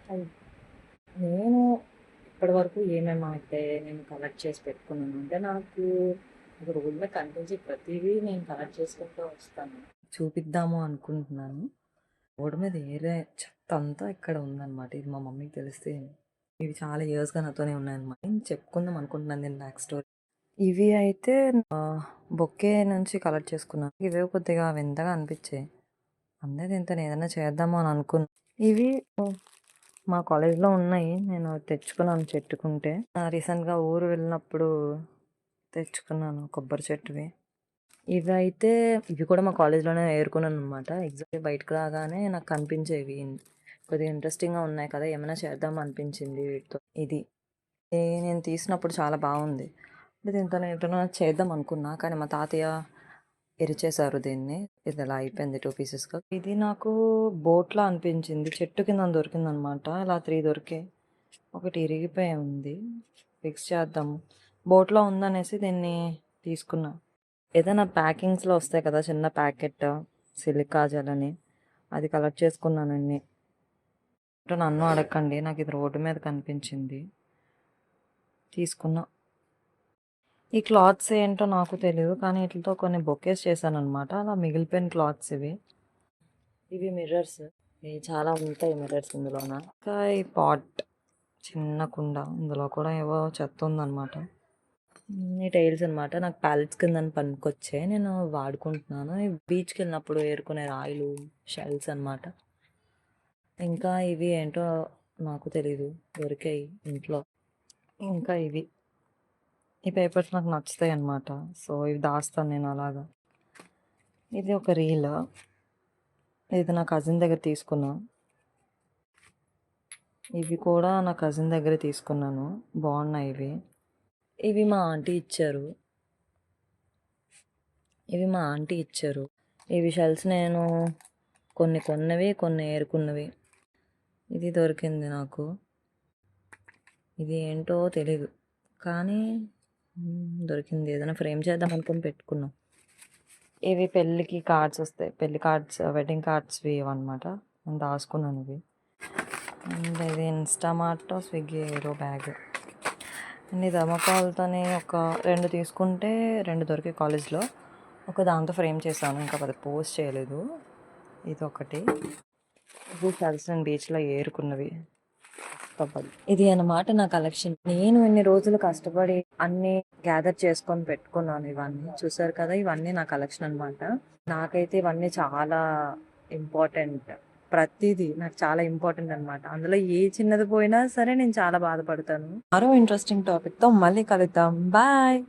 అయి నేను ఇప్పటివరకు ఏమేమైతే నేను కలెక్ట్ చేసి పెట్టుకున్నాను అంటే, నాకు ఒక రోడ్ మీద కనిపించే ప్రతిదీ నేను కలెక్ట్ చేసుకుంటూ వస్తాను. చూపిద్దాము అనుకుంటున్నాను. రోడ్డు మీద ఏరే చెత్త అంతా ఇక్కడ ఉందన్నమాట. ఇది మా మమ్మీకి తెలిస్తే ఇవి చాలా ఇయర్స్‌గా నాతోనే ఉన్నాయన్నమాట. నేను చెప్పుకుందాం అనుకుంటున్నాను దీని బ్యాక్ స్టోరీ. ఇవి అయితే బొకే నుంచి కలెక్ట్ చేసుకున్నాను. ఇవే కొద్దిగా వింతగా అనిపించాయి. అంతే దీంతో ఏదైనా చేద్దాము అని అనుకున్నా. ఇవి మా కాలేజ్‌లో ఉన్నాయి. నేను తెచ్చుకున్నాను చెట్టుకుంటే. రీసెంట్‌గా ఊరు వెళ్ళినప్పుడు తెచ్చుకున్నాను కొబ్బరి చెట్టువి. ఇవైతే ఇవి కూడా మా కాలేజ్‌లోనే ఏరుకున్నాననమాట. ఎగ్జాక్ట్‌లీ బయటకి రాగానే నాకు కనిపించేవి. కొద్దిగా ఇంట్రెస్టింగ్‌గా ఉన్నాయి కదా! ఏమైనా చేద్దాం అనిపించింది వీటితో. ఇది. నేను తీసినప్పుడు చాలా బాగుంది. అంటే దీంతో నేను ఏదైనా చేద్దాం అనుకున్నా. కానీ మా తాతయ్య ఇరిచేశారు దీన్ని. ఇది ఇలా అయిపోయింది 2 పీసెస్‌గా. ఇది నాకు బోట్‌లా అనిపించింది. చెట్టు కిందన దొరికిందనమాట. ఇలా 3 దొరికాయి. ఒకటి ఇరిగిపోయి ఉంది. ఫిక్స్ చేద్దాము. బోట్‌లో ఉందనేసి దీన్ని తీసుకున్నా. ఏదైనా ప్యాకింగ్స్‌లో వస్తాయి కదా! చిన్న ప్యాకెట్ సిలికా జెల్ అని. అది కలెక్ట్ చేసుకున్నానండి. నన్ను అడగకండి. నాకు ఇది రోడ్డు మీద కనిపించింది. తీసుకున్నా. ఈ క్లాత్స్ ఏంటో నాకు తెలీదు. కానీ ఈటిలతో కొన్ని బొకేస్ చేశాననమాట. అలా మిగిలిపోయిన క్లాత్స్ ఇవి. ఇవి మిర్రర్స్. ఇవి చాలా ఉంటాయి మిర్రర్స్ ఇందులోన. ఇంకా ఈ పాట్ చిన్న కుండ. ఇందులో కూడా ఏవో చెత్త ఉందనమాట. ఈ టైల్స్ అనమాట. నాకు ప్యాలెట్స్ కింద పనికొచ్చాయి. నేను వాడుకుంటున్నాను. బీచ్‌కి వెళ్ళినప్పుడు ఏరుకునే రాయిలు, షెల్స్ అనమాట. ఇంకా ఇవి ఏంటో నాకు తెలీదు. దొరికాయి ఇంట్లో. ఇంకా ఇవి. ఈ పేపర్స్ నాకు నచ్చుతాయి అనమాట. సో ఇవి దాస్తాను నేను అలాగా. ఇది ఒక రీల్. ఇది నా కజిన్ దగ్గర తీసుకున్నా. ఇవి కూడా నా కజిన్ దగ్గర తీసుకున్నాను. బాగున్నాయి ఇవి. ఇవి మా ఆంటీ ఇచ్చారు. ఇవి షెల్స్ నేను కొన్ని కొన్నవి, కొన్ని ఏరుకున్నవి. ఇది దొరికింది నాకు. ఇది ఏంటో తెలీదు. కానీ దొరికింది. ఏదైనా ఫ్రేమ్ చేద్దాం అనుకుని పెట్టుకున్నాం. ఇవి పెళ్ళికి కార్డ్స్ వస్తాయి. పెళ్లి కార్డ్స్, వెడ్డింగ్ కార్డ్స్‌వి ఇవన్నమాట. నేను దాచుకున్నాను ఇవి. అండ్ ఇది ఇన్‌స్టామార్ట్, స్విగ్గీ ఏదో బ్యాగ్. అండ్ ఈ థర్మాకోల్‌తోని ఒక 2 తీసుకుంటే 2 దొరికాయి కాలేజ్‌లో. ఒక దాంతో ఫ్రేమ్ చేశాను. ఇంకా అది పోస్ట్ చేయలేదు. ఇదొకటి. ఇవి షెల్స్ నేను బీచ్‌లో ఏరుకున్నవి. ఇది అన్నమాట నా కలెక్షన్. నేను ఇన్ని రోజులు కష్టపడి అన్ని గ్యాదర్ చేసుకొని పెట్టుకున్నాను ఇవన్నీ. చూసారు కదా! ఇవన్నీ నా కలెక్షన్ అనమాట. నాకైతే ఇవన్నీ చాలా ఇంపార్టెంట్. ప్రతీదీ నాకు చాలా ఇంపార్టెంట్ అనమాట. అందులో ఏ చిన్నది పోయినా సరే నేను చాలా బాధపడతాను. మరో ఇంట్రెస్టింగ్ టాపిక్‌తో మళ్ళీ కలుద్దాం. బాయ్.